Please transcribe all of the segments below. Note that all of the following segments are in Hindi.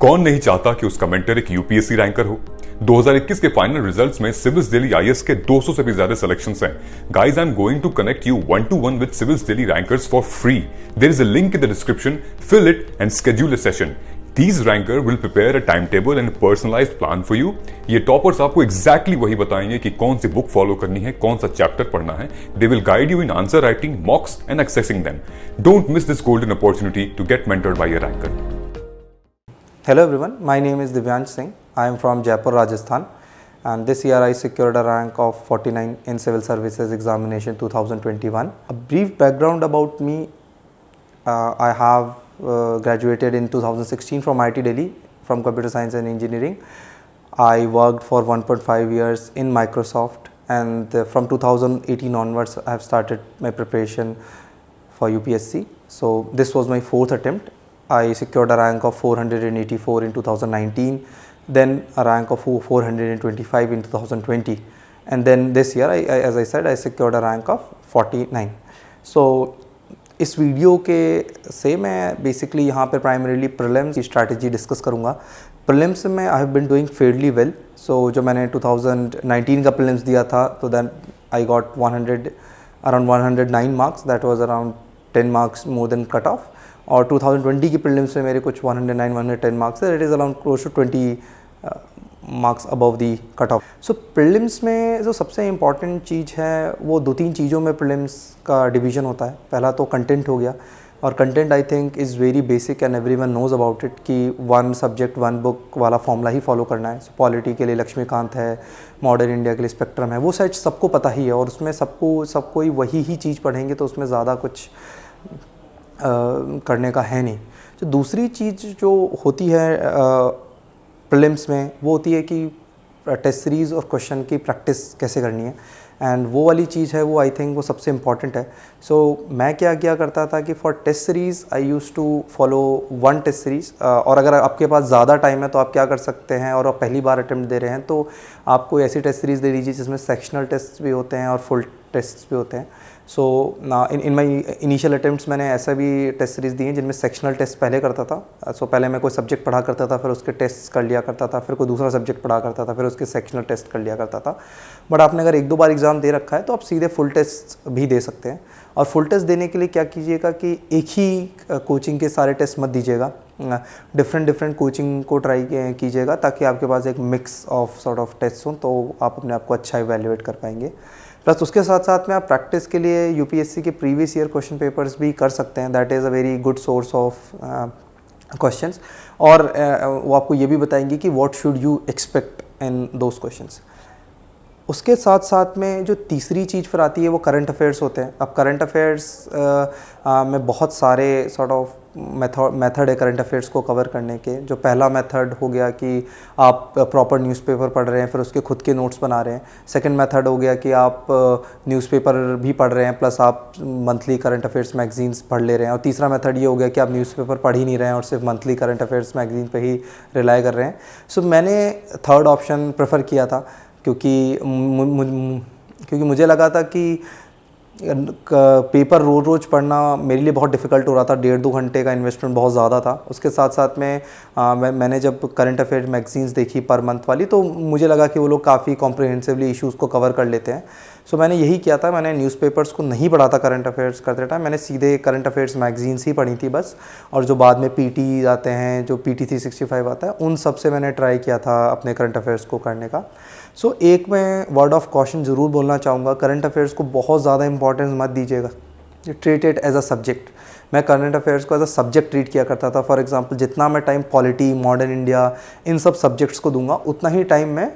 कौन नहीं चाहता कि उसका मेंटर एक यूपीएससी रैंकर हो। 2021 के फाइनल रिजल्ट्स में सिविल्स दिल्ली आईएएस के 200 से भी ज्यादा सिलेक्शंस हैं। Guys, I am going to connect you 1-to-1 with Civils Delhi rankers for free. There is a link in the description, fill it and schedule a session. These ranker will prepare a timetable and a personalized plan for you. ये टॉपर्स आपको exactly वही बताएंगे कि कौन सी बुक फॉलो करनी है, कौन सा चैप्टर पढ़ना है. They will guide you in answer writing, mocks and accessing them. Don't miss this golden opportunity to get mentored by a ranker. Hello everyone, my name is Divyansh Singh. I am from Jaipur, Rajasthan, and this year I secured a rank of 49 in Civil Services Examination 2021. A brief background about me: I have graduated in 2016 from IIT Delhi from Computer Science and Engineering. I worked for 1.5 years in Microsoft, and from 2018 onwards I have started my preparation for UPSC. So this was my fourth attempt. I secured a rank of 484 in 2019, then a rank of 425 in 2020, and then this year as I said, I secured a rank of 49. So इस वीडियो के से मैं बेसिकली यहाँ पर प्राइमरीली प्रीलिम्स की स्ट्रैटेजी डिस्कस करूँगा। प्रीलिम्स में I have been doing fairly well. So जो मैंने 2019 का प्रीलिम्स दिया था, तो then I got around 109 marks, that was around 10 marks more than cut off. और 2020 की प्रीलिम्स में मेरे कुछ 109-110 मार्क्स है, it is around close to 20 marks above the cut off. So prelims में जो सबसे इम्पॉर्टेंट चीज़ है वो दो तीन चीज़ों में प्रीलिम्स का डिवीज़न होता है। पहला तो कंटेंट हो गया, और content I think is very basic and everyone knows about it कि वन सब्जेक्ट वन बुक वाला फॉर्मूला ही फॉलो करना है। सो पॉलिटी के लिए लक्ष्मीकांत है, मॉडर्न इंडिया के लिए स्पेक्ट्रम है, वो शायद सबको पता ही है, और उसमें सबको ही वही चीज़ पढ़ेंगे तो उसमें ज़्यादा कुछ करने का है नहीं। तो दूसरी चीज़ जो होती है प्रीलिम्स में वो होती है कि टेस्ट सीरीज़ और क्वेश्चन की प्रैक्टिस कैसे करनी है, एंड वो वाली चीज़ है वो आई थिंक वो सबसे इम्पॉर्टेंट है। सो मैं क्या करता था कि for test series I use to follow one test series, और अगर आपके पास ज़्यादा टाइम है तो आप क्या कर सकते हैं, और आप पहली बार अटेम्प्ट दे रहे हैं तो आप कोई ऐसी टेस्ट सीरीज़ दे दीजिए जिसमें सेक्शनल टेस्ट भी होते हैं और फुल टेस्ट भी होते हैं। सो इन माई इनिशियल अटेम्प्ट्स मैंने ऐसा भी टेस्ट सीरीज़ दी हैं जिनमें सेक्शनल टेस्ट पहले करता था। सो पहले मैं कोई सब्जेक्ट पढ़ा करता था, फिर उसके टेस्ट कर लिया करता था, फिर कोई दूसरा सब्जेक्ट पढ़ा करता था, फिर उसके सेक्शनल टेस्ट कर लिया करता था। बट आपने अगर 1-2 बार एग्ज़ाम दे रखा है तो आप सीधे फुल टेस्ट भी दे सकते हैं। और फुल टेस्ट देने के लिए क्या कीजिएगा कि एक ही कोचिंग के सारे टेस्ट मत दीजिएगा, डिफरेंट कोचिंग को ट्राई कीजिएगा, ताकि आपके पास एक mix of sort of test हो, तो आप अपने आप को अच्छा इवैल्यूएट कर पाएंगे। प्लस उसके साथ साथ में आप प्रैक्टिस के लिए यूपीएससी के प्रीवियस ईयर क्वेश्चन पेपर्स भी कर सकते हैं। That is a very good source of questions, और वो आपको ये भी बताएंगे कि what should you expect in those questions. उसके साथ साथ में जो तीसरी चीज़ फिर आती है वो करंट अफेयर्स होते हैं। अब करंट अफेयर्स में बहुत सारे सॉर्ट ऑफ मेथड है करंट अफेयर्स को कवर करने के। जो पहला मेथड हो गया कि आप प्रॉपर न्यूज़पेपर पढ़ रहे हैं, फिर उसके खुद के नोट्स बना रहे हैं। सेकंड मेथड हो गया कि आप न्यूज़पेपर भी पढ़ रहे हैं प्लस आप मंथली करंट अफेयर्स मैगजीन्स पढ़ ले रहे हैं। और तीसरा मेथड ये हो गया कि आप न्यूज़पेपर पढ़ ही नहीं रहे हैं और सिर्फ मंथली करंट अफेयर्स मैगजीन पे ही रिलाई कर रहे हैं। सो मैंने थर्ड ऑप्शन प्रेफर किया था, क्योंकि मुझे लगा था कि पेपर रोज़ पढ़ना मेरे लिए बहुत डिफ़िकल्ट हो रहा था। 1.5-2 घंटे का इन्वेस्टमेंट बहुत ज़्यादा था। उसके साथ साथ में मैंने जब करंट अफेयर मैगजीन्स देखी पर मंथ वाली, तो मुझे लगा कि वो लोग काफ़ी कॉम्प्रिहेंसिवली इश्यूज़ को कवर कर लेते हैं। सो मैंने यही किया था, मैंने न्यूज़पेपर्स को नहीं पढ़ा था करंट अफेयर्स करते टाइम, मैंने सीधे करंट अफेयर्स मैगजीन्स ही पढ़ी थी बस। और जो बाद में पीटी आते हैं, जो PT 365 आता है, उन सब से मैंने ट्राई किया था अपने करंट अफेयर्स को करने का। सो एक मैं वर्ड ऑफ कॉशन ज़रूर बोलना चाहूँगा, करंट अफेयर्स को बहुत ज़्यादा इंपॉर्टेंस मत दीजिएगा, treat it as a subject. मैं करंट अफेयर्स को एज अ सब्जेक्ट ट्रीट किया करता था। फॉर एग्जांपल, जितना मैं टाइम पॉलिटी, मॉडर्न इंडिया, इन सब सब्जेक्ट्स को दूंगा, उतना ही टाइम मैं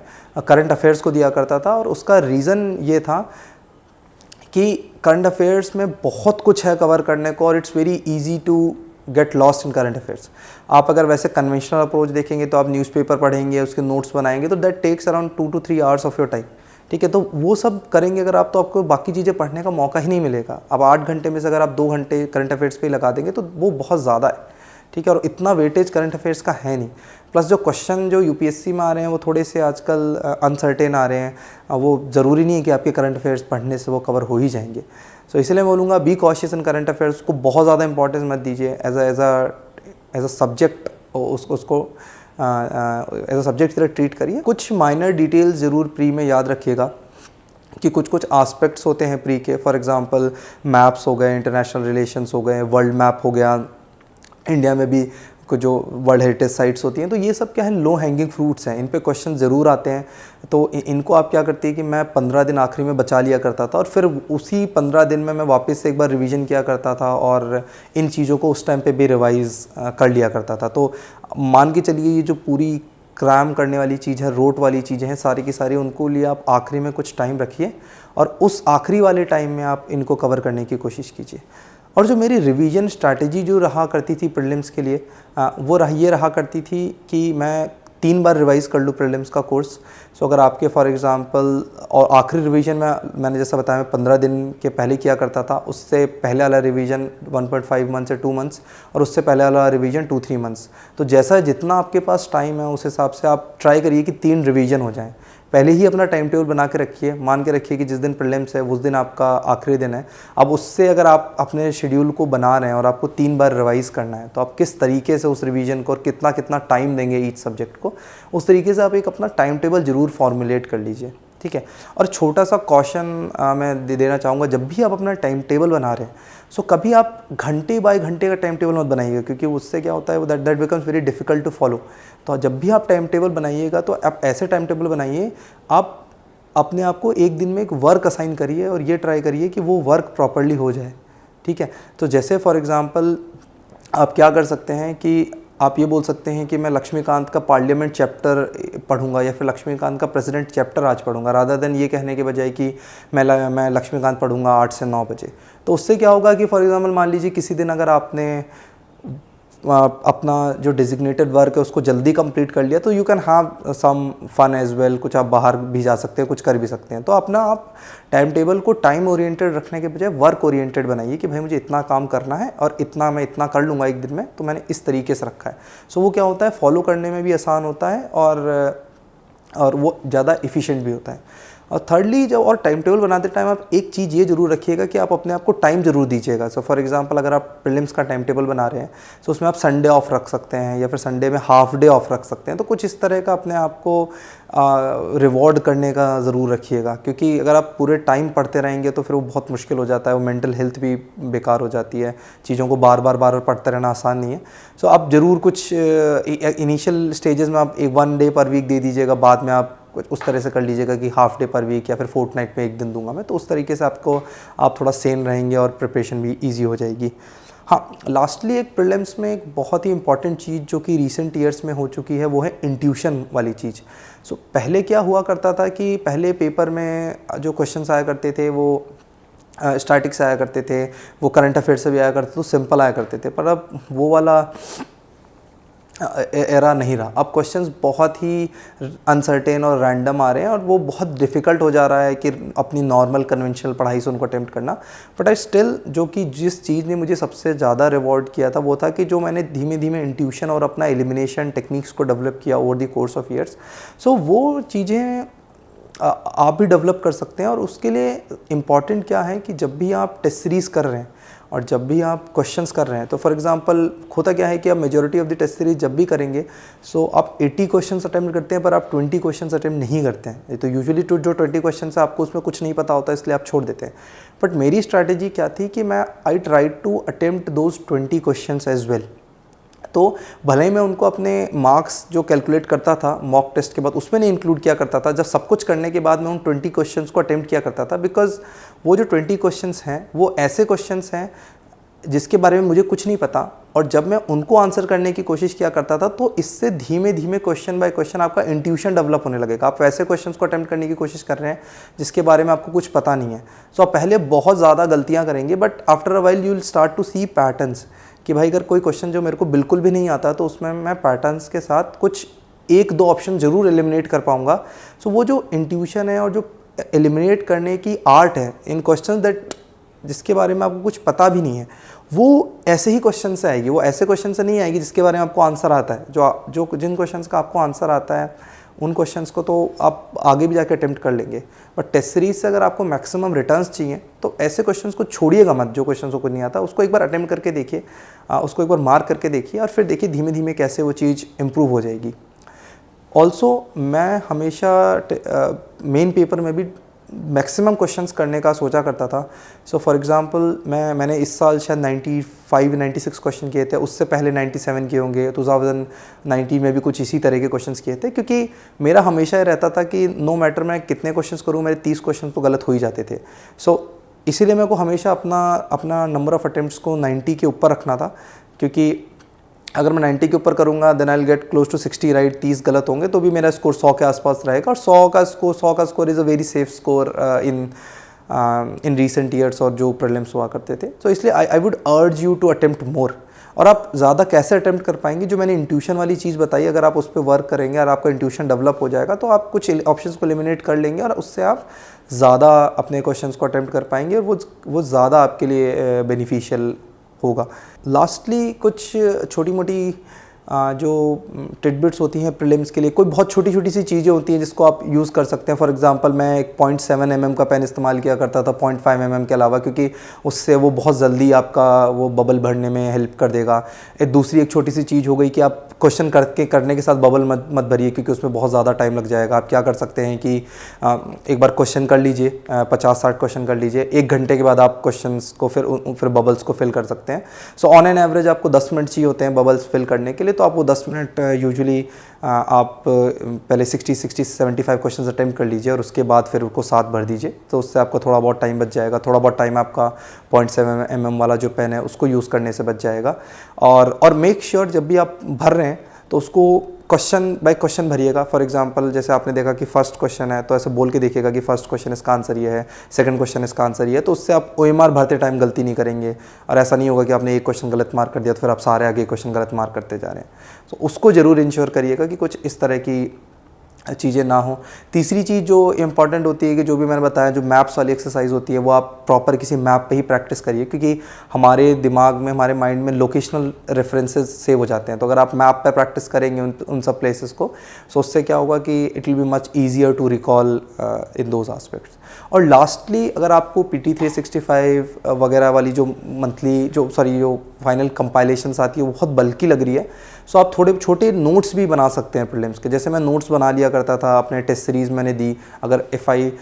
करंट अफेयर्स को दिया करता था। और उसका रीज़न ये था कि करंट अफेयर्स में बहुत कुछ है कवर करने को, और it's very easy to get lost in current affairs. आप अगर वैसे कन्वेंशनल अप्रोच देखेंगे तो आप न्यूज़पेपर पढ़ेंगे, उसके नोट्स बनाएंगे, तो that takes around 2 to 3 hours of your time. ठीक है, तो वो सब करेंगे अगर आप, तो आपको बाकी चीज़ें पढ़ने का मौका ही नहीं मिलेगा। अब 8 घंटे में से अगर आप 2 घंटे करंट अफेयर्स पे लगा देंगे तो वो बहुत ज़्यादा है। ठीक है, और इतना वेटेज करंट अफेयर्स का है नहीं। प्लस जो क्वेश्चन जो यूपीएससी में आ रहे हैं वो थोड़े से आजकल अनसर्टेन आ रहे हैं, वो ज़रूरी नहीं है कि आपके करंट अफेयर्स पढ़ने से वो कवर हो ही जाएंगे। सो इसलिए मैं बोलूँगा be cautious in current affairs को बहुत ज़्यादा इंपॉर्टेंस मत दीजिए, एज अ सब्जेक्ट उसको एज अ सब्जेक्ट की तरह ट्रीट करिए। कुछ माइनर डिटेल्स ज़रूर प्री में याद रखिएगा कि कुछ कुछ एस्पेक्ट्स होते हैं प्री के, फॉर एग्जांपल मैप्स हो गए, इंटरनेशनल रिलेशंस हो गए, वर्ल्ड मैप हो गया, इंडिया में भी कुछ जो वर्ल्ड हेरिटेज साइट्स होती हैं, तो ये सब क्या है, लो हैंगिंग फ्रूट्स हैं, इन पे क्वेश्चन ज़रूर आते हैं। तो इनको आप क्या करते हैं कि मैं 15 दिन आखिरी में बचा लिया करता था और फिर उसी 15 दिन में मैं वापस से एक बार रिवीजन किया करता था और इन चीज़ों को उस टाइम पे भी रिवाइज़ कर लिया करता था। तो मान के चलिए ये जो पूरी क्रैम करने वाली चीज़ है, रोट वाली चीज़ें हैं सारी की सारी, उनको लिए आप आखिरी में कुछ टाइम रखिए और उस आखिरी वाले टाइम में आप इनको कवर करने की कोशिश कीजिए। और जो मेरी रिवीजन स्ट्रैटेजी जो रहा करती थी प्रीलिम्स के लिए, वो ये रहा करती थी कि मैं 3 बार रिवाइज़ कर लूँ प्रीलिम्स का कोर्स। सो अगर आपके फॉर एग्जांपल, और आखिरी रिवीजन में मैंने जैसा बताया मैं 15 दिन के पहले किया करता था, उससे पहले वाला रिवीजन 1.5 मंथ्स या 2 मंथ्स, और उससे पहले वाला रिवीजन 2-3 मंथ्स। तो जैसा जितना आपके पास टाइम है उस हिसाब से आप ट्राई करिए कि 3 रिवीजन हो जाएँ। पहले ही अपना टाइम टेबल बना के रखिए, मान के रखिए कि जिस दिन प्रीलिम्स है उस दिन आपका आखिरी दिन है। अब उससे अगर आप अपने शेड्यूल को बना रहे हैं और आपको 3 बार रिवाइज़ करना है, तो आप किस तरीके से उस रिवीजन को और कितना कितना टाइम देंगे ईच सब्जेक्ट को, उस तरीके से आप एक अपना टाइम टेबल ज़रूर फॉर्मुलेट कर लीजिए, ठीक है। और छोटा सा कॉशन मैं देना चाहूँगा, जब भी आप अपना टाइम टेबल बना रहे हैं, सो कभी आप घंटे बाय घंटे का टाइम टेबल मत बनाइएगा, क्योंकि उससे क्या होता है that becomes very difficult to follow. तो जब भी आप टाइम टेबल बनाइएगा तो आप ऐसे टाइम टेबल बनाइए, आप अपने आप को एक दिन में एक वर्क असाइन करिए और ये ट्राई करिए कि वो वर्क प्रॉपर्ली हो जाए, ठीक है। तो जैसे फॉर एग्ज़ाम्पल आप क्या कर सकते हैं कि आप ये बोल सकते हैं कि मैं लक्ष्मीकांत का पार्लियामेंट चैप्टर पढ़ूंगा या फिर लक्ष्मीकांत का प्रेसिडेंट चैप्टर आज पढ़ूंगा, रादर देन ये कहने के बजाय कि मैं लक्ष्मीकांत पढ़ूंगा 8 से 9 बजे। तो उससे क्या होगा कि फॉर एग्जांपल मान लीजिए किसी दिन अगर आपने अपना जो डिजिग्नेटेड वर्क है उसको जल्दी कंप्लीट कर लिया, तो you can have some fun as well, कुछ आप बाहर भी जा सकते हैं, कुछ कर भी सकते हैं। तो अपना आप टाइम टेबल को टाइम ओरिएंटेड रखने के बजाय वर्क ओरिएंटेड बनाइए कि भाई मुझे इतना काम करना है और मैं इतना कर लूँगा एक दिन में, तो मैंने इस तरीके से रखा है। सो वो क्या होता है, फॉलो करने में भी आसान होता है और वो ज़्यादा इफ़िशिएंट भी होता है। और थर्डली, जब और टाइम टेबल बनाते टाइम आप एक चीज़ ये ज़रूर रखिएगा कि आप अपने आप को टाइम ज़रूर दीजिएगा। सो फॉर एग्जांपल अगर आप प्रीलिम्स का टाइम टेबल बना रहे हैं, तो उसमें आप संडे ऑफ रख सकते हैं या फिर संडे में हाफ डे ऑफ रख सकते हैं। तो कुछ इस तरह का अपने आप को रिवॉर्ड करने का ज़रूर रखिएगा, क्योंकि अगर आप पूरे टाइम पढ़ते रहेंगे तो फिर वो बहुत मुश्किल हो जाता है, वो मेंटल हेल्थ भी बेकार हो जाती है, चीज़ों को बार बार पढ़ते रहना आसान नहीं है। सो आप ज़रूर कुछ इनिशियल स्टेजेस में आप 1 डे पर वीक दे दीजिएगा, बाद में आप कुछ उस तरह से कर लीजिएगा कि हाफ डे पर वीक या फिर फोर्टनाइट में 1 दिन दूंगा मैं। तो उस तरीके से आप थोड़ा सेन रहेंगे और प्रिपरेशन भी ईजी हो जाएगी। हाँ, लास्टली एक प्रीलिम्स में एक बहुत ही इंपॉर्टेंट चीज़ जो कि रिसेंट ईयर्स में हो चुकी है, वो है इंट्यूशन वाली चीज़। सो पहले क्या हुआ करता था कि पहले पेपर में जो क्वेश्चंस आया करते थे वो स्टैटिक्स आया करते थे, वो करंट अफेयर से भी आया करते थे, तो सिंपल आया करते थे। पर अब वो वाला एरा नहीं रहा। अब क्वेश्चंस बहुत ही अनसर्टेन और रैंडम आ रहे हैं और वो बहुत डिफ़िकल्ट हो जा रहा है कि अपनी नॉर्मल कन्वेंशनल पढ़ाई से उनको अटेम्प्ट करना। बट आई स्टिल, जो कि जिस चीज़ ने मुझे सबसे ज़्यादा रिवॉर्ड किया था वो था कि जो मैंने धीमे धीमे इंट्यूशन और अपना एलिमिनेशन टेक्निक्स को डेवलप किया over the course of years. So वो चीज़ें आप भी डेवलप कर सकते हैं। और उसके लिए इम्पॉर्टेंट क्या है कि जब भी आप टेस्ट सीरीज़ कर रहे हैं और जब भी आप क्वेश्चंस कर रहे हैं, तो फॉर एग्जांपल होता क्या है कि आप majority of the test series जब भी करेंगे, सो आप 80 क्वेश्चंस अटेम्प्ट करते हैं पर आप 20 क्वेश्चंस अटेम्प्ट नहीं करते हैं। तो यूजुअली जो 20 क्वेश्चंस है आपको उसमें कुछ नहीं पता होता है, इसलिए आप छोड़ देते हैं। बट मेरी स्ट्रैटेजी क्या थी कि I try to attempt those 20 questions as well. तो भले ही मैं उनको अपने मार्क्स जो कैलकुलेट करता था मॉक टेस्ट के बाद उसमें नहीं इंक्लूड किया करता था, जब सब कुछ करने के बाद मैं उन 20 क्वेश्चंस को अटेम्प्ट किया करता था, बिकॉज वो जो 20 क्वेश्चंस हैं वो ऐसे क्वेश्चंस हैं जिसके बारे में मुझे कुछ नहीं पता, और जब मैं उनको आंसर करने की कोशिश किया करता था तो इससे धीमे धीमे क्वेश्चन बाय क्वेश्चन आपका इंट्यूशन डेवलप होने लगेगा। आप वैसे क्वेश्चंस को अटेम्प्ट करने की कोशिश कर रहे हैं जिसके बारे में आपको कुछ पता नहीं है। सो आप पहले बहुत ज़्यादा गलतियाँ करेंगे, but after a while you will start to see patterns कि भाई अगर कोई क्वेश्चन जो मेरे को बिल्कुल भी नहीं आता तो उसमें मैं पैटर्न्स के साथ कुछ 1-2 ऑप्शन ज़रूर एलिमिनेट कर पाऊँगा। सो वो जो इंट्यूशन है और जो एलिमिनेट करने की आर्ट है इन क्वेश्चन दैट जिसके बारे में आपको कुछ पता भी नहीं है, वो ऐसे ही क्वेश्चन से आएगी। वो ऐसे क्वेश्चन से नहीं आएगी जिसके बारे में आपको आंसर आता है। जिन क्वेश्चंस का आपको आंसर आता है उन क्वेश्चंस को तो आप आगे भी जाके अटेम्प्ट कर लेंगे। बट टेस्ट सीरीज से अगर आपको मैक्सिमम रिटर्न्स चाहिए तो ऐसे क्वेश्चंस को छोड़िएगा मत, जो क्वेश्चंस को नहीं आता उसको एक बार अटेम्प्ट करके देखिए, उसको एक बार मार्क करके देखिए और फिर देखिए धीमे धीमे कैसे वो चीज़ इम्प्रूव हो जाएगी। ऑल्सो मैं हमेशा मेन पेपर में भी मैक्सिमम क्वेश्चंस करने का सोचा करता था। सो फॉर एग्जांपल मैंने इस साल शायद 95-96 क्वेश्चन किए थे, उससे पहले 97 किए होंगे, 2019 में भी कुछ इसी तरह के क्वेश्चंस किए थे, क्योंकि मेरा हमेशा ये रहता था कि नो मैटर मैं कितने क्वेश्चंस करूँ, मेरे 30 क्वेश्चन तो गलत हो ही जाते थे। सो इसीलिए मेरे को हमेशा अपना नंबर ऑफ़ अटेम्प्ट्स को 90 के ऊपर रखना था, क्योंकि अगर मैं 90 के ऊपर करूँगा then I will get close to 60 right, 30 गलत होंगे तो भी मेरा स्कोर 100 के आसपास रहेगा। और 100 का score is a very safe score in recent years और जो प्रीलिम्स हुआ करते थे। तो इसलिए I would urge you to attempt more. और आप ज़्यादा कैसे अटेम्प्ट कर पाएंगे, जो मैंने इंट्यूशन वाली चीज़ बताई, अगर आप उस पर वर्क करेंगे और आपका इंट्यूशन डेवलप हो जाएगा तो आप कुछ ऑप्शंस को एलिमिनेट कर लेंगे और उससे आप ज़्यादा अपने क्वेश्चंस को अटेम्प्ट कर पाएंगे और वो ज़्यादा आपके लिए बेनिफिशियल होगा। लास्टली कुछ छोटी मोटी जो टिडबिट्स होती हैं प्रीलिम्स के लिए, कोई बहुत छोटी छोटी सी चीज़ें होती हैं जिसको आप यूज़ कर सकते हैं। फॉर एग्जांपल मैं एक 0.7 mm का पेन इस्तेमाल किया करता था 0.5 mm के अलावा, क्योंकि उससे वो बहुत जल्दी आपका वो बबल भरने में हेल्प कर देगा। दूसरी एक छोटी सी चीज़ हो गई कि आप क्वेश्चन करने के साथ बबल मत भरिए, क्योंकि उसमें बहुत ज़्यादा टाइम लग जाएगा। आप क्या कर सकते हैं कि एक बार क्वेश्चन कर लीजिए, 50-60 क्वेश्चन कर लीजिए, 1 घंटे के बाद आप क्वेश्चंस को फिर बबल्स को फिल कर सकते हैं। सो ऑन एन एवरेज आपको 10 मिनट चाहिए होते हैं बबल्स फिल करने के लिए, तो आप वो 10 मिनट यूजुअली आप पहले 60-75 क्वेश्चन अटेम्प्ट कर लीजिए और उसके बाद फिर उसको 7 भर दीजिए, तो उससे आपको थोड़ा बहुत टाइम बच जाएगा। थोड़ा बहुत टाइम आपका 0.7 mm वाला जो पेन है उसको यूज़ करने से बच जाएगा। और मेक श्योर जब भी आप भर रहे हैं तो उसको क्वेश्चन बाय क्वेश्चन भरिएगा। फॉर एग्जांपल जैसे आपने देखा कि फर्स्ट क्वेश्चन है तो ऐसे बोल के देखिएगा कि फर्स्ट क्वेश्चन इसका आंसर ये है, सेकंड क्वेश्चन इसका आंसर ये है, तो उससे आप OMR भरते टाइम गलती नहीं करेंगे। और ऐसा नहीं होगा कि आपने एक क्वेश्चन गलत मार्क कर दिया तो फिर आप सारे आगे क्वेश्चन गलत मार्क करते जा रहे हैं। तो उसको ज़रूर इंश्योर करिएगा कि कुछ इस तरह की चीज़ें ना हो। तीसरी चीज़ जो इंपॉर्टेंट होती है कि जो भी मैंने बताया, जो मैप्स वाली एक्सरसाइज होती है वो आप प्रॉपर किसी मैप पे ही प्रैक्टिस करिए, क्योंकि हमारे दिमाग में, हमारे माइंड में लोकेशनल रेफरेंसेस सेव हो जाते हैं। तो अगर आप मैप पे प्रैक्टिस करेंगे उन सब प्लेसेस को, सो उससे क्या होगा कि it will be much easier to recall in those aspects. और लास्टली अगर आपको PT 365 वगैरह वाली जो जो फाइनल कंपाइलेशंस आती है वो बहुत बल्कि लग रही है, सो आप थोड़े छोटे नोट्स भी बना सकते हैं प्रीलिम्स के। जैसे मैं नोट्स बना लिया करता था अपने टेस्ट सीरीज़ मैंने दी, अगर if I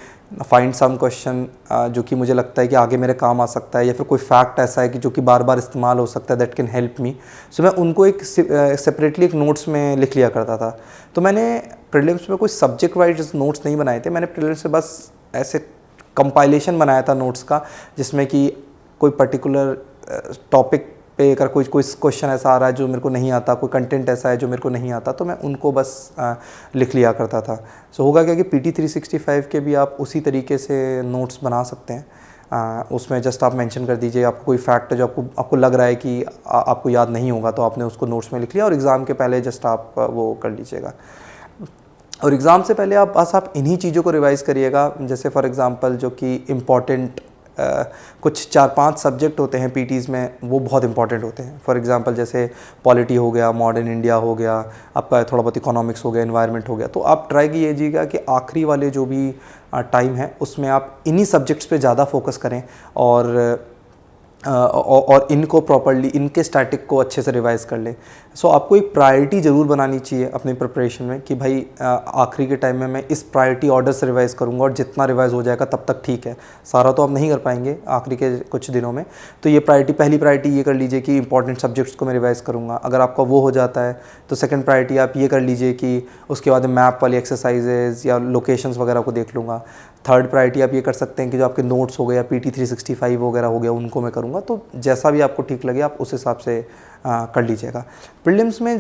find some question जो कि मुझे लगता है कि आगे मेरे काम आ सकता है, या फिर कोई फैक्ट ऐसा है कि जो कि बार बार इस्तेमाल हो सकता है, दैट कैन हेल्प मी, सो मैं उनको एक सेपरेटली एक नोट्स में लिख लिया करता था। तो मैंने प्रीलिम्स में कोई सब्जेक्ट वाइज नोट्स नहीं बनाए थे, मैंने प्रीलिम्स में बस ऐसे कंपाइलेशन बनाया था नोट्स का, जिसमें कि कोई पर्टिकुलर टॉपिक पे अगर कोई क्वेश्चन ऐसा आ रहा है जो मेरे को नहीं आता, कोई कंटेंट ऐसा है जो मेरे को नहीं आता, तो मैं उनको बस लिख लिया करता था। सो होगा क्या कि PT 365 के भी आप उसी तरीके से नोट्स बना सकते हैं। उसमें जस्ट आप मेंशन कर दीजिए, आपको कोई फैक्ट है जो आपको लग रहा है कि आपको याद नहीं होगा, तो आपने उसको नोट्स में लिख लिया और एग्ज़ाम के पहले जस्ट आप वो कर लीजिएगा। और एग्ज़ाम से पहले आप इन्हीं चीज़ों को रिवाइज़ करिएगा। जैसे फॉर एग्ज़ाम्पल जो कि इम्पॉर्टेंट कुछ 4-5 सब्जेक्ट होते हैं PTs में, वो बहुत इंपॉर्टेंट होते हैं। फॉर एग्जांपल जैसे पॉलिटी हो गया, मॉडर्न इंडिया हो गया, आपका थोड़ा बहुत इकोनॉमिक्स हो गया, एनवायरनमेंट हो गया। तो आप ट्राई कीजिएगा कि आखिरी वाले जो भी टाइम है उसमें आप इन्हीं सब्जेक्ट्स पे ज़्यादा फोकस करें और इनको प्रॉपर्ली, इनके स्टैटिक को अच्छे से रिवाइज़ कर लें। सो आपको एक प्रायोरिटी ज़रूर बनानी चाहिए अपनी प्रिपरेशन में कि भाई आखिरी के टाइम में मैं इस प्रायोरिटी ऑर्डर से रिवाइज़ करूँगा और जितना रिवाइज़ हो जाएगा तब तक ठीक है। सारा तो आप नहीं कर पाएंगे आखिरी के कुछ दिनों में, तो ये पहली प्रायोरिटी ये कर लीजिए कि इंपॉर्टेंट सब्जेक्ट्स को मैं रिवाइज़ करूँगा। अगर आपका वो हो जाता है तो सेकेंड प्रायोरिटी आप ये कर लीजिए कि उसके बाद मैप वाली एक्सरसाइजेज़ या लोकेशंस वगैरह को देख लूँगा। थर्ड प्रायोरिटी आप ये कर सकते हैं कि जो आपके नोट्स हो गए या PT 365 वगैरह हो गया उनको मैं करूँगा। तो जैसा भी आपको ठीक लगे आप उस हिसाब से कर लीजिएगा। प्रीलिम्स में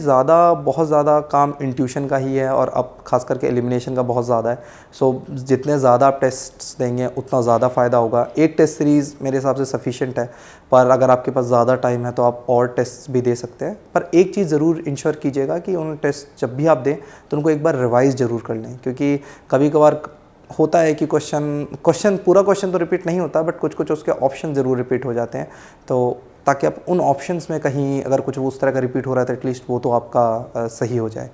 बहुत ज़्यादा काम इंट्यूशन का ही है और अब खास करके एलिमिनेशन का बहुत ज़्यादा है। सो जितने ज़्यादा आप टेस्ट्स देंगे उतना ज़्यादा फ़ायदा होगा। एक टेस्ट सीरीज़ मेरे हिसाब से सफिशिएंट है, पर अगर आपके पास ज़्यादा टाइम है तो आप और टेस्ट भी दे सकते हैं। पर एक चीज़ ज़रूर इंश्योर कीजिएगा कि उन टेस्ट जब भी आप दें तो उनको एक बार रिवाइज़ ज़रूर कर लें, क्योंकि कभी कभार होता है कि पूरा क्वेश्चन तो रिपीट नहीं होता, बट कुछ उसके ऑप्शन ज़रूर रिपीट हो जाते हैं। तो ताकि आप उन ऑप्शंस में कहीं अगर कुछ उस तरह का रिपीट हो रहा है तो एटलीस्ट वो तो आपका सही हो जाए।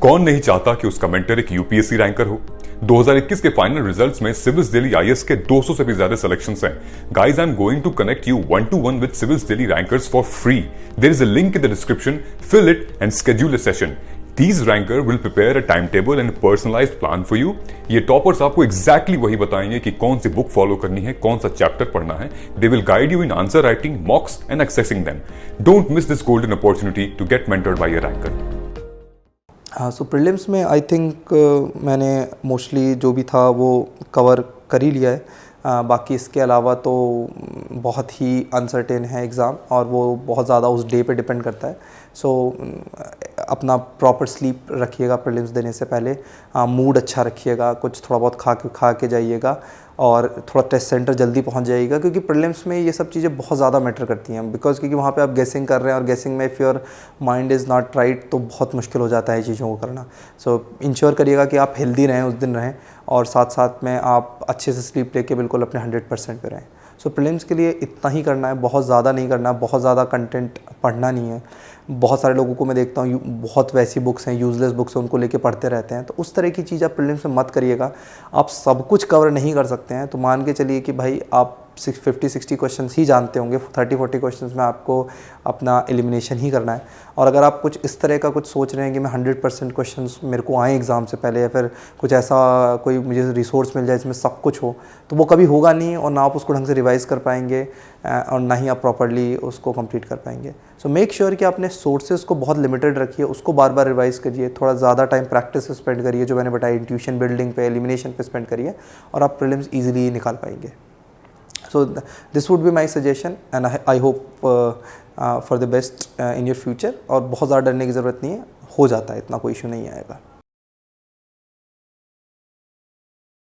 कौन नहीं चाहता कि उसका मेंटर एक यूपीएससी रैंकर हो। 2021 के फाइनल रिजल्ट्स में सिविल्स दिल्ली आईएएस के 200 से भी ज्यादा सिलेक्शंस हैं। Guys, I am going to connect you 1-to-1 with Civils Delhi rankers for free. There is a link in the description, fill it and schedule a session. These ranker will prepare a timetable and a personalized plan for you. ये टॉपर्स आपको exactly वही बताएंगे कि कौन सी बुक फॉलो करनी है, कौन सा चैप्टर पढ़ना है. They will guide you in answer writing, mocks and accessing them. Don't miss this golden opportunity to get mentored by a ranker. हाँ, सो प्रीलिम्स में आई थिंक मैंने मोस्टली जो भी था वो कवर कर ही लिया है. बाकी इसके अलावा तो बहुत ही अनसर्टेन है एग्ज़ाम और वो बहुत ज़्यादा उस डे पे डिपेंड करता है. सो अपना प्रॉपर स्लीप रखिएगा प्रीलिम्स देने से पहले. मूड अच्छा रखिएगा, कुछ थोड़ा बहुत खा के जाइएगा और थोड़ा टेस्ट सेंटर जल्दी पहुंच जाइएगा, क्योंकि प्रीलिम्स में ये सब चीज़ें बहुत ज़्यादा मैटर करती हैं. बिकॉज क्योंकि वहाँ पे आप गेसिंग कर रहे हैं और गेसिंग में if your mind is not right तो बहुत मुश्किल हो जाता है चीज़ों को करना. सो इंश्योर करिएगा कि आप हेल्दी रहें उस दिन रहें और साथ साथ में आप अच्छे से स्लीप लेके बिल्कुल अपने 100% पे रहें. सो प्रीलिम्स के लिए इतना ही करना है, बहुत ज़्यादा नहीं करना है, बहुत ज़्यादा कंटेंट पढ़ना नहीं है. बहुत सारे लोगों को मैं देखता हूँ बहुत वैसी बुक्स हैं, यूज़लेस बुक्स हैं, उनको लेके पढ़ते रहते हैं. तो उस तरह की चीज़ आप प्रीलिम्स में मत करिएगा. आप सब कुछ कवर नहीं कर सकते हैं तो मान के चलिए कि भाई आप 50-60 क्वेश्चंस ही जानते होंगे. 30-40 क्वेश्चंस में आपको अपना एलिमिनेशन ही करना है. और अगर आप कुछ इस तरह का कुछ सोच रहे हैं कि मैं 100% क्वेश्चंस मेरे को आए एग्ज़ाम से पहले या फिर कुछ ऐसा कोई मुझे रिसोर्स मिल जाए जिसमें सब कुछ हो, तो वो कभी होगा नहीं और ना आप उसको ढंग से रिवाइज़ कर पाएंगे और ना ही आप प्रॉपर्ली उसको कंप्लीट कर पाएंगे. सो मेक श्योर कि आपने सोर्सेज को बहुत लिमिटेड रखिए, उसको बार बार रिवाइज़ करिए, थोड़ा ज़्यादा टाइम प्रैक्टिस स्पेंड करिए, जो मैंने बताया इंट्यूशन बिल्डिंग पे, एलिमिनेशन पे स्पेंड करिए और आप प्रीलिम्स ईजिली निकाल पाएंगे. So this would be my suggestion and I hope for the best in your future. और बहुत ज़्यादा डरने की ज़रूरत नहीं है, हो जाता है, इतना कोई इशू नहीं आएगा.